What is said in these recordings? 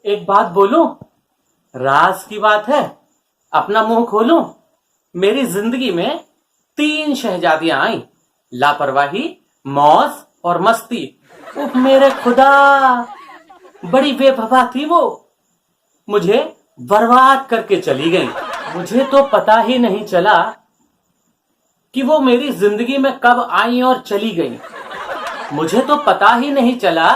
एक बात बोलूं? राज की बात है, अपना मुंह खोलूं। मेरी जिंदगी में 3 शहजादियां आई, लापरवाही, मौज और मस्ती। उफ मेरे खुदा, बड़ी बेवफा थी वो, मुझे बर्बाद करके चली गई। मुझे तो पता ही नहीं चला कि वो मेरी जिंदगी में कब आई और चली गई। मुझे तो पता ही नहीं चला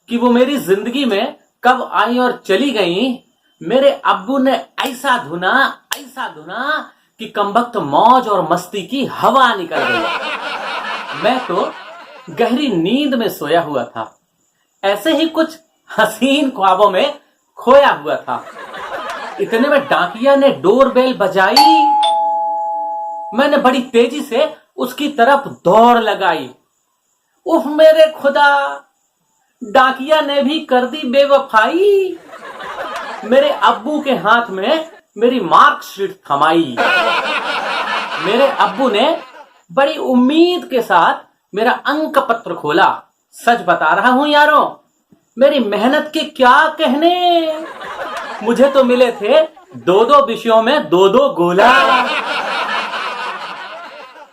कि वो मेरी जिंदगी में कब आई और चली गई। मेरे अब्बू ने ऐसा धुना कि कमबख्त मौज और मस्ती की हवा निकल गई। मैं तो गहरी नींद में सोया हुआ था, ऐसे ही कुछ हसीन ख्वाबों में खोया हुआ था। इतने में डाकिया ने डोरबेल बजाई। मैंने बड़ी तेजी से उसकी तरफ दौड़ लगाई। उफ मेरे खुदा, डाकिया ने भी कर दी बेवफाई। मेरे अब्बू के हाथ में मेरी मार्कशीट थमाई। मेरे अब्बू ने बड़ी उम्मीद के साथ मेरा अंक पत्र खोला। सच बता रहा हूं यारों, मेरी मेहनत के क्या कहने। मुझे तो मिले थे 2-2 विषयों में 2-2 गोला।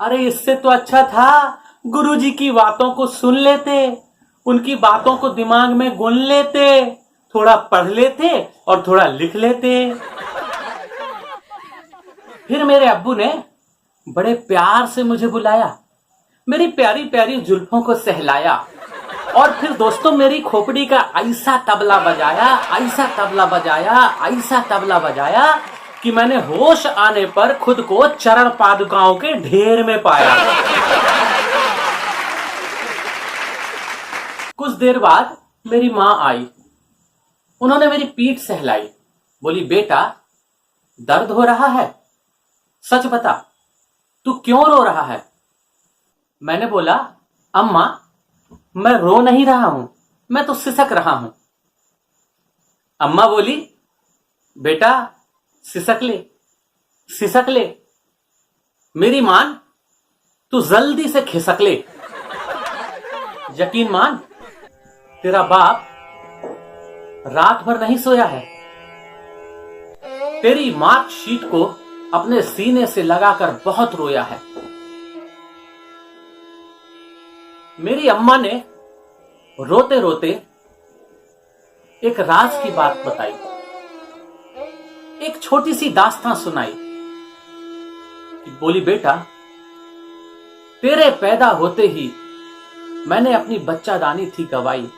अरे इससे तो अच्छा था गुरुजी की बातों को सुन लेते, उनकी बातों को दिमाग में गुन लेते, थोड़ा पढ़ लेते और थोड़ा लिख लेते। फिर मेरे अब्बू ने बड़े प्यार से मुझे बुलाया, मेरी प्यारी प्यारी जुल्फों को सहलाया और फिर दोस्तों मेरी खोपड़ी का ऐसा तबला बजाया कि मैंने होश आने पर खुद को चरण पादुकाओं के ढेर में पाया। कुछ देर बाद मेरी मां आई। उन्होंने मेरी पीठ सहलाई, बोली बेटा दर्द हो रहा है, सच बता तू क्यों रो रहा है। मैंने बोला अम्मा मैं रो नहीं रहा हूं, मैं तो सिसक रहा हूं। अम्मा बोली बेटा सिसक ले, मेरी मान, तू जल्दी से खिसक ले। यकीन मान, तेरा बाप रात भर नहीं सोया है, तेरी मार्कशीट को अपने सीने से लगाकर बहुत रोया है। मेरी अम्मा ने रोते रोते एक राज की बात बताई, एक छोटी सी दास्तां सुनाई। बोली बेटा तेरे पैदा होते ही मैंने अपनी बच्चादानी थी गवाई,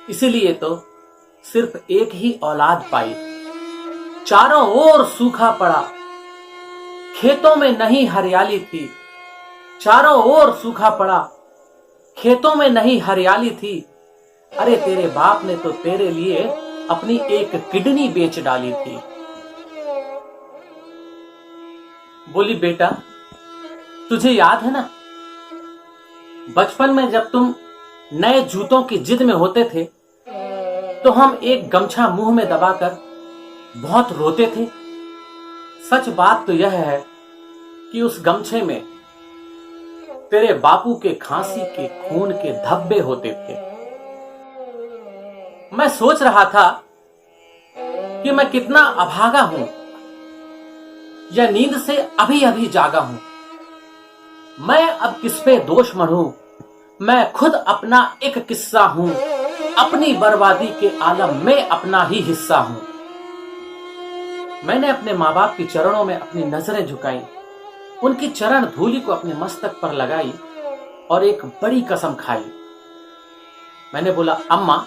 इसीलिए तो सिर्फ एक ही औलाद पाई। चारों ओर सूखा पड़ा, खेतों में नहीं हरियाली थी। चारों ओर सूखा पड़ा, खेतों में नहीं हरियाली थी। अरे तेरे बाप ने तो तेरे लिए अपनी एक किडनी बेच डाली थी। बोली बेटा तुझे याद है ना, बचपन में जब तुम नए जूतों की जिद में होते थे तो हम एक गमछा मुंह में दबाकर बहुत रोते थे। सच बात तो यह है कि उस गमछे में तेरे बापू के खांसी के खून के धब्बे होते थे। मैं सोच रहा था कि मैं कितना अभागा हूं, या नींद से अभी अभी जागा हूं। मैं अब किस पे दोष मढ़ूं, मैं खुद अपना एक किस्सा हूं। अपनी बर्बादी के आलम में अपना ही हिस्सा हूं। मैंने अपने माँ बाप के चरणों में अपनी नजरें झुकाई, उनकी चरण धूलि को अपने मस्तक पर लगाई और एक बड़ी कसम खाई। मैंने बोला अम्मा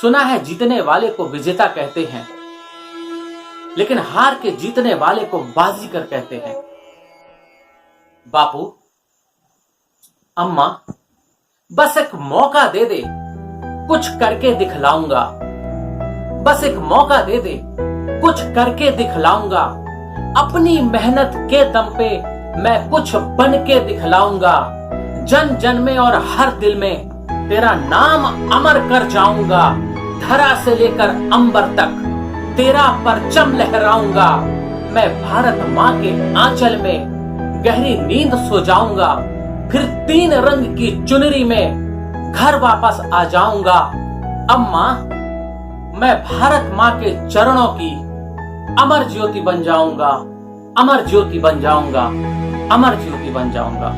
सुना है जीतने वाले को विजेता कहते हैं, लेकिन हार के जीतने वाले को बाजीगर कहते हैं। बापू अम्मा बस एक मौका दे दे, कुछ करके दिखलाऊंगा। बस एक मौका दे दे, कुछ करके दिखलाऊंगा। अपनी मेहनत के दम पे मैं कुछ बन के दिखलाऊंगा। जन जन में और हर दिल में तेरा नाम अमर कर जाऊंगा। धरा से लेकर अंबर तक तेरा परचम लहराऊंगा। मैं भारत माँ के आंचल में गहरी नींद सो जाऊंगा। फिर 3 रंग की चुनरी में घर वापस आ जाऊंगा। अम्मा मैं भारत माँ के चरणों की अमर ज्योति बन जाऊंगा, अमर ज्योति बन जाऊंगा, अमर ज्योति बन जाऊंगा।